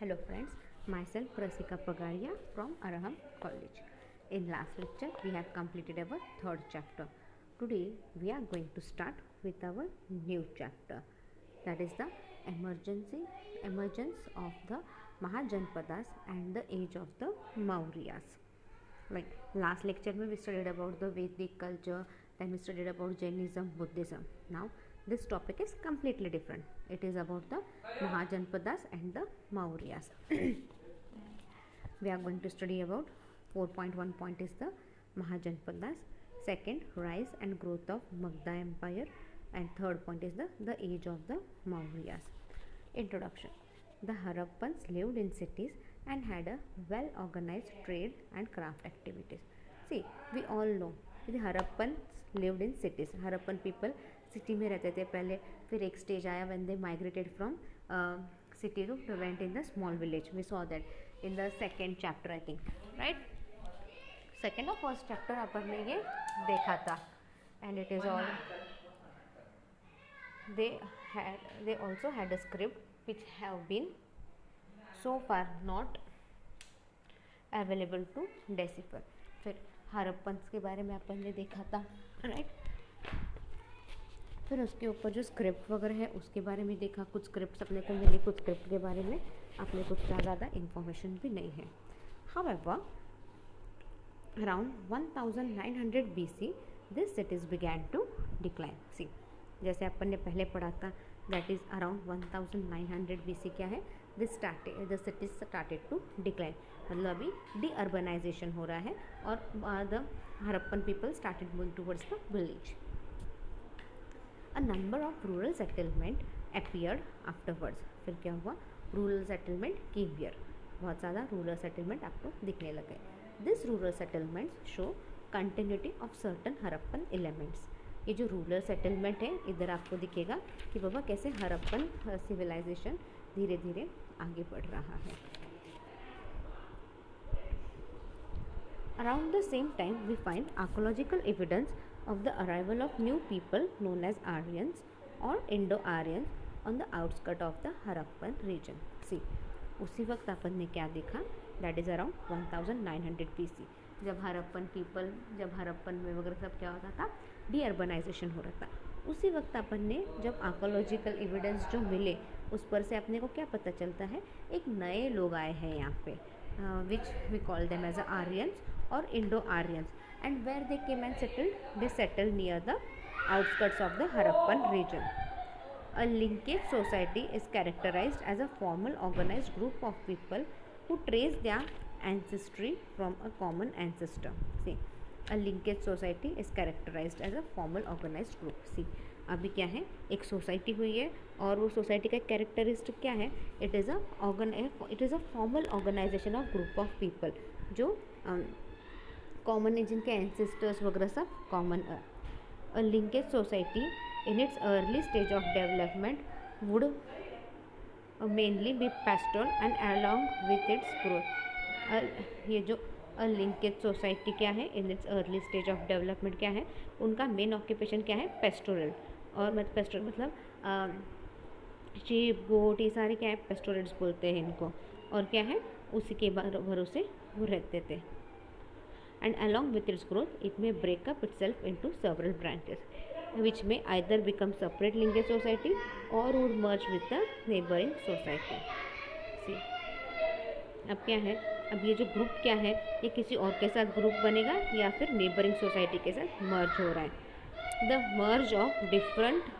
Hello friends, myself Rasika Pagaria from Araham College. In last lecture we have completed our third chapter. Today we are going to start with our new chapter, that is the emergence of the Mahajanpadas and the age of the Mauryas. Like last lecture we studied about the Vedic culture, then we studied about Jainism, Buddhism. Now this topic is completely different. It is about the Mahajanpadas and the Mauryas. We are going to study about 4.1 point is the Mahajanpadas, second rise and growth of Magadha Empire, and third point is the age of the Mauryas. Introduction. The Harappans lived in cities and had a well organized trade and craft activities. See, we all know the Harappans lived in cities. Harappan people city में रहते थे पहले, फिर एक stage आया when they migrated from city to went in the small village. We saw that in the second chapter I think, right. Second और first chapter अपन ने ये देखा था. And it is all they also had a script which have been so far not available to decipher. फिर Harappans के बारे में अपन ने देखा था, राइट. फिर उसके ऊपर जो स्क्रिप्ट वगैरह है उसके बारे में देखा. कुछ स्क्रिप्ट अपने को मिली, कुछ स्क्रिप्ट के बारे में अपने को ज़्यादा इन्फॉर्मेशन भी नहीं है. However around 1900 BC this cities began to decline. See, जैसे अपन ने पहले पढ़ा था, दैट इज़ अराउंड 1900 BC क्या है, the cities started to decline. मतलब अभी डी अर्बनाइजेशन हो रहा है और the Harappan people started moving towards the village. A number of rural settlement appeared afterwards. फिर क्या हुआ, रूरल सेटलमेंट came here. बहुत ज़्यादा रूरल सेटलमेंट आपको दिखने लगे. This rural settlements show continuity of certain Harappan elements. ये जो रूरल सेटलमेंट है इधर आपको दिखेगा कि बाबा कैसे हरप्पन सिविलाइजेशन धीरे धीरे आगे बढ़ रहा है. Around the same time we find archaeological evidence of the arrival of new people known as Aryans or Indo-Aryans on the outskirts of the Harappan region. See, उसी वक्त अपन ने क्या देखा, that is around 1900 BC. जब हरप्पन में वगैरह सब क्या होता था, डी अर्बनाइजेशन हो रहा था. उसी वक्त अपन ने जब आर्कोलॉजिकल एविडेंस जो मिले उस पर से अपने को क्या पता चलता है, एक नए लोग आए हैं यहाँ पे, which we call them as Aryans और Indo Aryans. And where they came and settled? They settled near the outskirts of the Harappan region. A linkage society is characterized as a formal organized group of people who trace their ancestry from a common ancestor. See, a linkage society is characterized as a formal organized group. See, अभी क्या है, एक society हुई है और वो society का characteristic क्या है, it is a formal organisation of group of people जो कॉमन है, जिनके एंसेस्टर्स वगैरह सब common. A linkage society in its early stage of development would mainly be pastoral and along with its growth. ये जो a linkage society क्या है, in its early stage of development क्या है, उनका मेन ऑक्यूपेशन क्या है, पेस्टोरल. और पेस्टोरल मतलब शीप गोट ये सारे क्या है, पेस्टोरल्स बोलते हैं इनको. और क्या है, उसी के भरोसे वो रहते थे. And along with its growth, it may break up itself into several branches, which may either become separate linkage society or would merge with the neighboring society. See, अब क्या है, अब ये जो ग्रुप क्या है, ये किसी और के साथ ग्रुप बनेगा या फिर नेबरिंग सोसाइटी के साथ मर्ज हो रहा है. The merge of different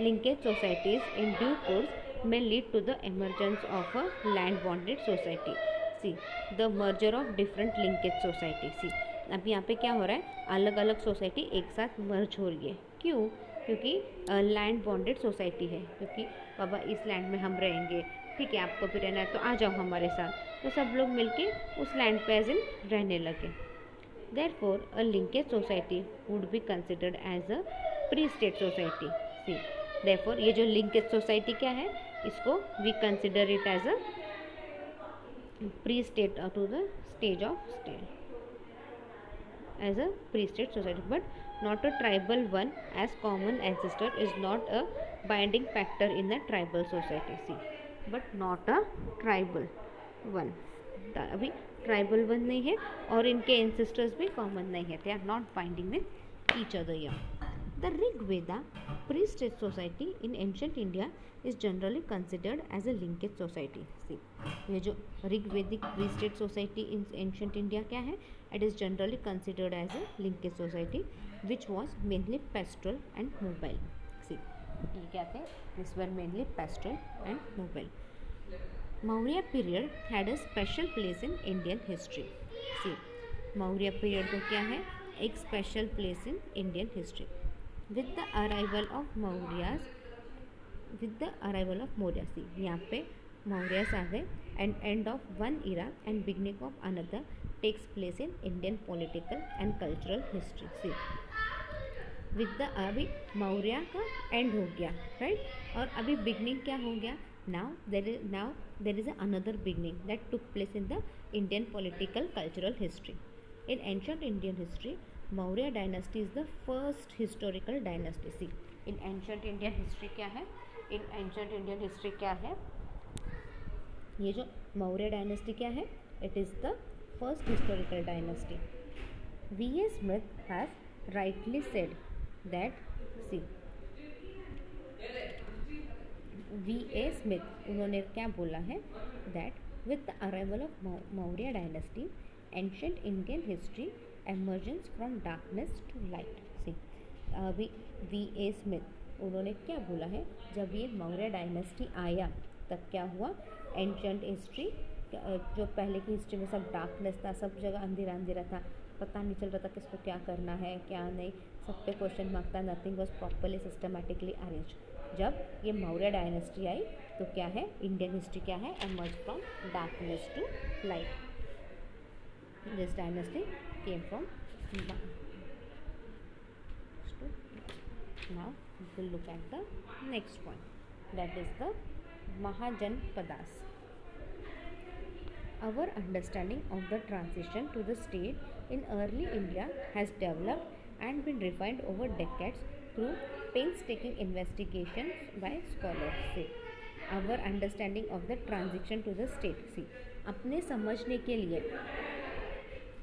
linkage societies in due course may lead to the emergence of a land bonded society. See, the merger of different linkage society. See, अब यहाँ पे क्या हो रहा है, अलग अलग सोसाइटी एक साथ मर्ज हो रही है. क्यों? क्योंकि लैंड बॉन्डेड सोसाइटी है, क्योंकि बाबा इस लैंड में हम रहेंगे, ठीक है, आपको भी रहना है तो आ जाओ हमारे साथ. तो सब लोग मिलके उस लैंड पे एज इन रहने लगे. Therefore a linkage society would be considered as a pre state society. See, therefore ये जो लिंकेज सोसाइटी क्या है, इसको we consider it as a pre-state to the stage of state as a pre-state society, but not a tribal one, as common ancestor is not a binding factor in the tribal society. See, but not a tribal one. अभी tribal one नहीं है और इनके ancestors भी common नहीं है, they are not binding with each other यर। The Rig Veda pre-state society in ancient India is generally considered as a linkage society. See, ये जो ऋग वैदिक pre-state society in ancient India क्या है? It is generally considered as a linkage society, which was mainly pastoral and mobile. See, ये क्या थे? These were mainly pastoral and mobile. Maurya period had a special place in Indian history. See, Maurya period को क्या है? एक special place in Indian history. With the arrival of Mauryas, see यहाँ पे Mauryas आ गए and end of one era and beginning of another takes place in Indian political and cultural history. See, with the अभी मौर्य का end हो गया, right? और अभी beginning क्या हो गया? Now there is another beginning that took place in the Indian political cultural history. In ancient Indian history, Maurya dynasty is the first historical dynasty. See, in ancient Indian history क्या है? In ancient Indian history क्या है? ये जो Maurya dynasty क्या है? It is the first historical dynasty. V.A. Smith has rightly said that, see, V.A. Smith उन्होंने क्या बोला है? That with the arrival of Maurya dynasty, ancient Indian history emergence from darkness to light. See, अभी V.A. Smith उन्होंने क्या बोला है? जब ये मौर्य डायनेस्टी आया तब क्या हुआ? एंशंट हिस्ट्री, जो पहले की हिस्ट्री में सब डार्कनेस था, सब जगह अंधेरा अंधेरा था, पता नहीं चल रहा था किसको क्या करना है क्या नहीं, सब पे क्वेश्चन मार्क था, nothing was properly systematically arrange. जब ये मौर्य डायनेस्टी आई तो क्या है? इंडियन हिस्ट्री क्या है? Emerge from darkness to light. This dynasty came from now we will look at the next point, that is the Mahajanpadas. Our understanding of the transition to the state in early India has developed and been refined over decades through painstaking investigations by scholars. See, our understanding of the transition to the state. See, अपने समझने के लिए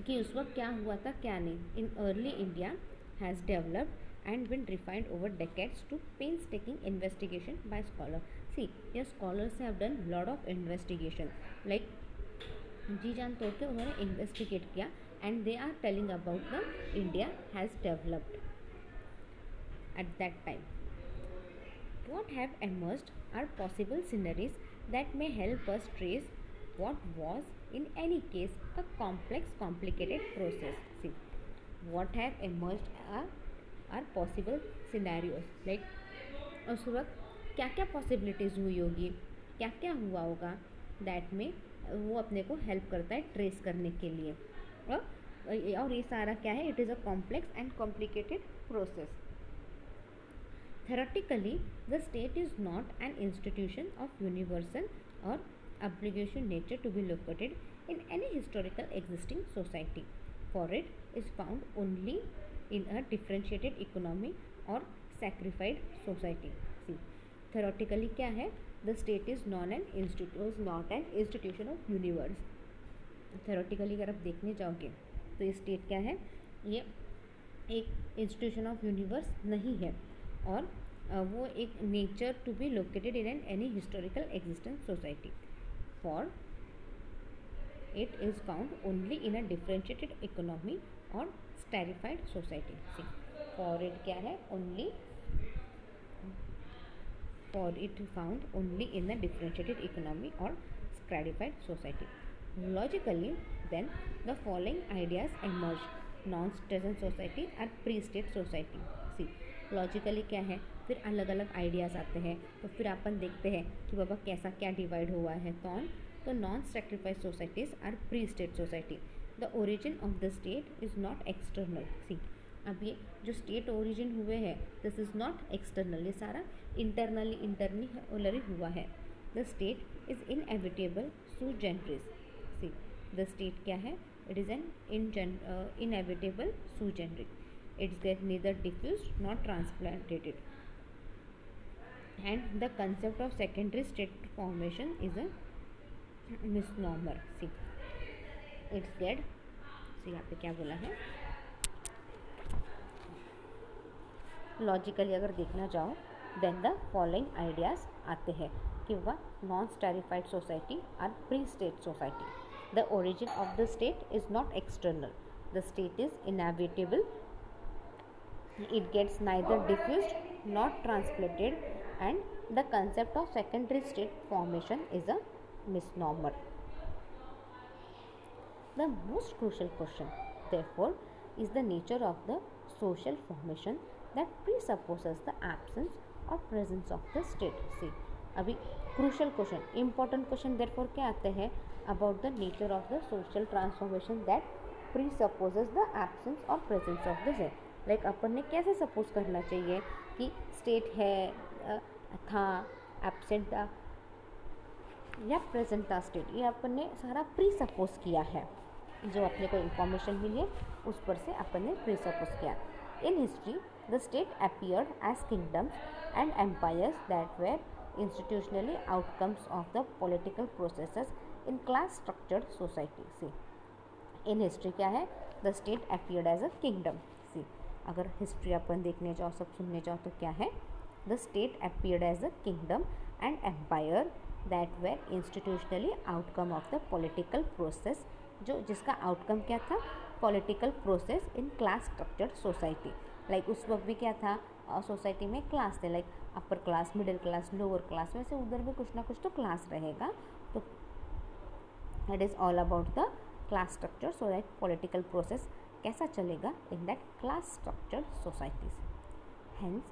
कि उस वक्त क्या हुआ था क्या नहीं, in early India has developed and been refined over decades to painstaking investigation by scholar. See, ये scholars have done lot of investigation, like जी जान तौर पे उन्होंने इन्वेस्टिगेट किया and they are telling about the India has developed at that time. What have emerged are possible scenarios that may help us trace what was in any case a complex complicated process. See, what have emerged are possible scenarios, like उस वक्त क्या क्या possibilities हुई होगी, क्या क्या हुआ होगा, दैट में वो अपने को हेल्प करता है ट्रेस करने के लिए. और ये सारा क्या है? It is a complex and complicated process. Theoretically, the state is not an institution of universal or obligation nature to be located in any historical existing society, for it is found only in a differentiated economy or sacrificed society. See, theoretically क्या है? The state is not an institution of universe. theoretically अगर आप देखने जाओगे तो ये state क्या है? ये एक इंस्टीट्यूशन ऑफ यूनिवर्स नहीं है और वो एक nature to be located in any historical existence society. For it is found only in a differentiated economy और stratified society. See, for it क्या है? Only for it found only in a differentiated economy और stratified society. Logically then the following ideas emerge. Non citizen society और pre state society. See, logically क्या है? फिर अलग अलग आइडियाज़ आते हैं तो फिर अपन देखते हैं कि बाबा कैसा क्या डिवाइड हुआ है. तो non stratified societies are pre state society. The origin of the state is not external. See, अब ये जो स्टेट ओरिजिन हुए हैं दिस इज़ नॉट एक्सटर्नल, ये सारा इंटरनली हुआ है. The state is inevitable sui generis. See, the state क्या है? It is an inevitable sui generis. It's get neither diffused nor transplanted. and the concept of secondary state formation is a misnomer. See, it's dead. See यहाँ पे क्या बोला है, logically अगर देखना जाओ देन द फॉलोइंग आइडियाज आते हैं कि वह non stratified society or pre state society. The origin of the state is not external, the state is inevitable, it gets neither diffused nor transplanted, and the concept of secondary state formation is a misnomer. The most crucial question, therefore, is the nature of the social formation that presupposes the absence or presence of the state. See, अभी crucial question, important question therefore क्या आते हैं, about the nature of the social transformation that presupposes the absence और presence of the state. Like अपन ने कैसे suppose करना चाहिए कि स्टेट है, था, एब्सेंट था या प्रेजेंट था स्टेट, ये अपन ने सारा प्री सपोज किया है. जो अपने को इन्फॉर्मेशन मिली है उस पर से अपन ने प्री सपोज किया. In history the state appeared as kingdoms and empires that were institutionally outcomes of the political processes in class structured society. See, in history क्या है, the state appeared as a kingdom. See, अगर history अपन देखने जाओ, सब सुनने जाओ तो क्या है, the state appeared as a kingdom and empire that were institutionally outcome of the political process, जो जिसका आउटकम क्या था, political process in class structured society. Like उस वक्त भी क्या था, सोसाइटी में क्लास थे, like upper class, middle class, lower class, वैसे उधर भी कुछ ना कुछ तो क्लास रहेगा. तो it is all about the class structure. So that political process कैसा चलेगा in that class structured societies. Hence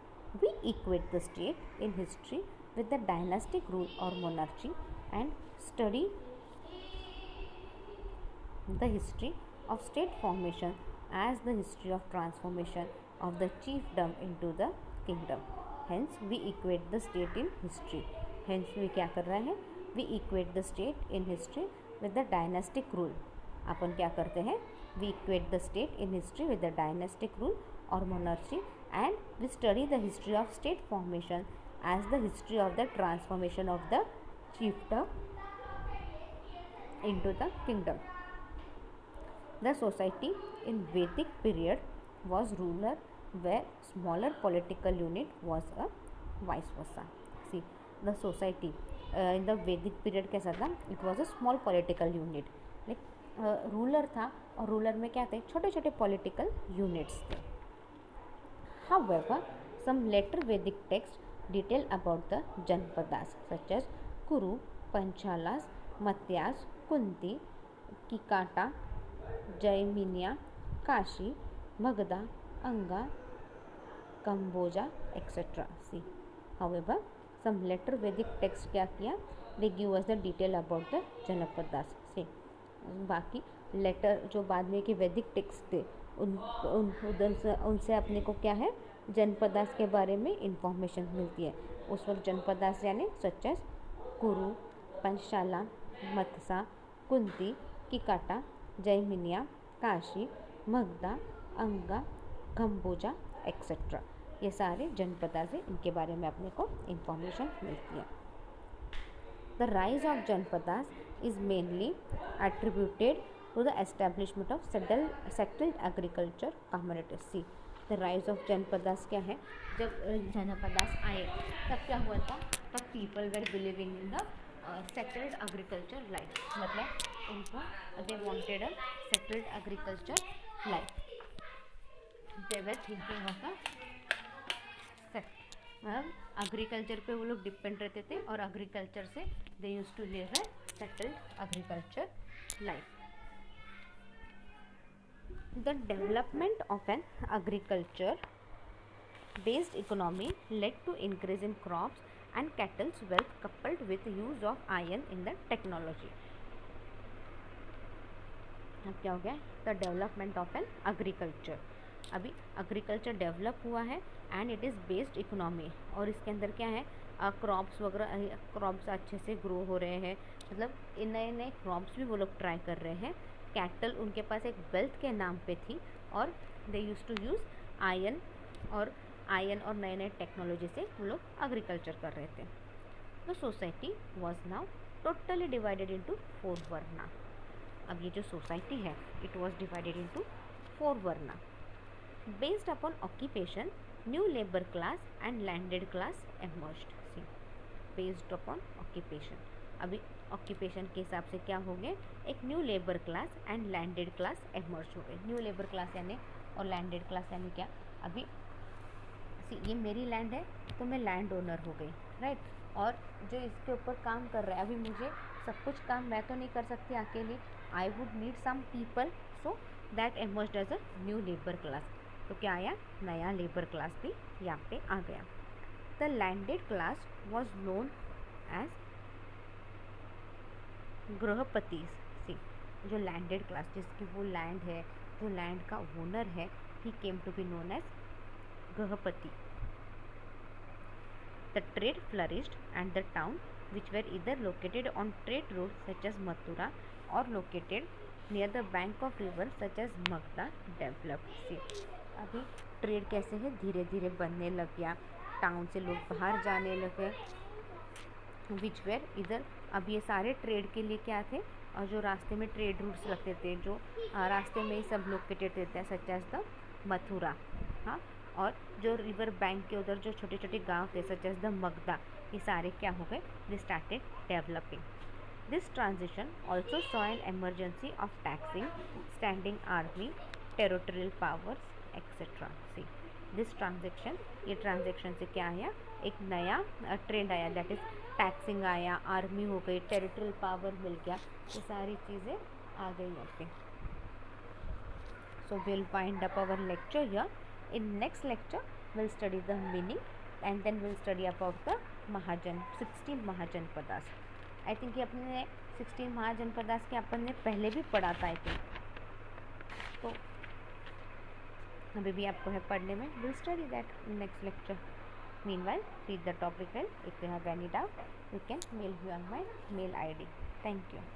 we equate the state in history with the dynastic rule और monarchy and study the history of state formation as the history of transformation of the chiefdom into the kingdom. Hence we equate the state in history. Hence we क्या कर रहे हैं, we equate the state in history with the dynastic rule. अपन क्या करते हैं, we equate the state in history with the dynastic rule or monarchy, and we study the history of state formation as the history of the transformation of the chiefdom into the kingdom. The society in Vedic period was ruler where smaller political unit was a vice versa. See, the society in the Vedic period कैसा था, it was a small political unit. Like ruler था और ruler में क्या थे, छोटे छोटे political units थे. However, some later Vedic texts detail about the Janpadas such as Kuru, Panchalas, Matyas, Kunti, Kikata, जयमिनिया, Kashi, Magadha, Anga, Kamboja et cetera. See, however some later Vedic text क्या किया, they give us the detail about the janapadas. See, बाकी later जो बाद में के वैदिक text थे उनसे अपने को क्या है, जनपदास के बारे में इंफॉर्मेशन मिलती है. उस वक्त जनपदास यानी सच एज कुरु, पंचशाला, मत्सा, कुंती, किकाटा, जयमिनिया, काशी, मगधा, अंगा, कंबोजा एक्सेट्रा, ये सारे जनपदा से इनके बारे में अपने को इंफॉर्मेशन मिलती है. The rise of janapadas is mainly attributed to the establishment of settled agriculture communities. See, the rise of janapadas क्या है, जब जनपदास आए तब क्या हुआ था, तब people were believing in the settled agriculture life. मतलब उनको they wanted a settled agriculture life, they were thinking of a set, मतलब एग्रीकल्चर पे वो लोग डिपेंड रहते थे और एग्रीकल्चर से they used to live a settled agriculture life. The development of an agriculture based economy led to increase in crops and cattle's wealth coupled with use of iron in the technology. अब क्या हो गया, the development of an agriculture. अभी agriculture develop हुआ है and it is based economy, और इसके अंदर क्या है, क्रॉप्स वगैरह, क्रॉप्स अच्छे से ग्रो हो रहे हैं, मतलब नए नए क्रॉप्स भी वो लोग ट्राई कर रहे हैं. कैटल उनके पास एक वेल्थ के नाम पे थी और दे यूज टू यूज़ आयरन, और आयन और नए नए टेक्नोलॉजी से वो लोग एग्रीकल्चर कर रहे थे. The society was now totally divided into 4 varna. अब ये जो सोसाइटी है it was divided into 4 varna. Based upon occupation new labour class and landed class emerged. See, based upon occupation. अभी ऑक्यूपेशन के हिसाब से क्या हो गए, एक new labour class and landed class emerge हो गए. न्यू लेबर क्लास यानी और लैंडेड क्लास यानी क्या, अभी ये मेरी लैंड है तो मैं लैंड ओनर हो गई, राइट. और जो इसके ऊपर काम कर रहा है, अभी मुझे सब कुछ काम मैं तो नहीं कर सकती अकेले, I would need some people, so that emerged as a new labour class. तो क्या आया, नया लेबर क्लास भी यहाँ पे आ गया. The landed class was known as grihapati. See, जो लैंडेड क्लास जिसकी वो लैंड है, जो लैंड का ओनर है, he came to be known as grihapati. The trade flourished and the town which were either located on trade routes such as Mathura or located near the bank of river such as Magda developed. See, अभी trade कैसे है, धीरे धीरे बनने लग गया. Town से लोग बाहर जाने लगे. विच वेयर इधर, अब ये सारे ट्रेड के लिए क्या थे, और जो रास्ते में ट्रेड रूट्स लगते थे, जो रास्ते में ही सब लोकेटेड रहते हैं सच एज द मथुरा. हाँ, और जो रिवर बैंक के उधर जो छोटे छोटे गांव थे सच एज द मगधा, ये सारे क्या हो गए, they started developing. This transition also saw an emergency of taxing, standing army, territorial powers etcetera. See, this transaction, ये ट्रांजेक्शन से क्या आया, एक नया ट्रेंड आया, दैट इज टैक्सिंग आया, आर्मी हो गई, टेरिटोरियल पावर मिल गया, ये सारी चीज़ें आ गई यहाँ पे. So we'll wind up our lecture here. In next lecture we'll study the meaning and then we'll study about the 16 mahajanapadas. I think ये अपने 16 महाजनपदास के अपन ने पहले भी पढ़ा था, I think. तो अभी भी आपको है पढ़ने में. We'll study that in next lecture. Meanwhile, read the topic well. If you have any doubt, you can mail me on my mail ID. Thank you.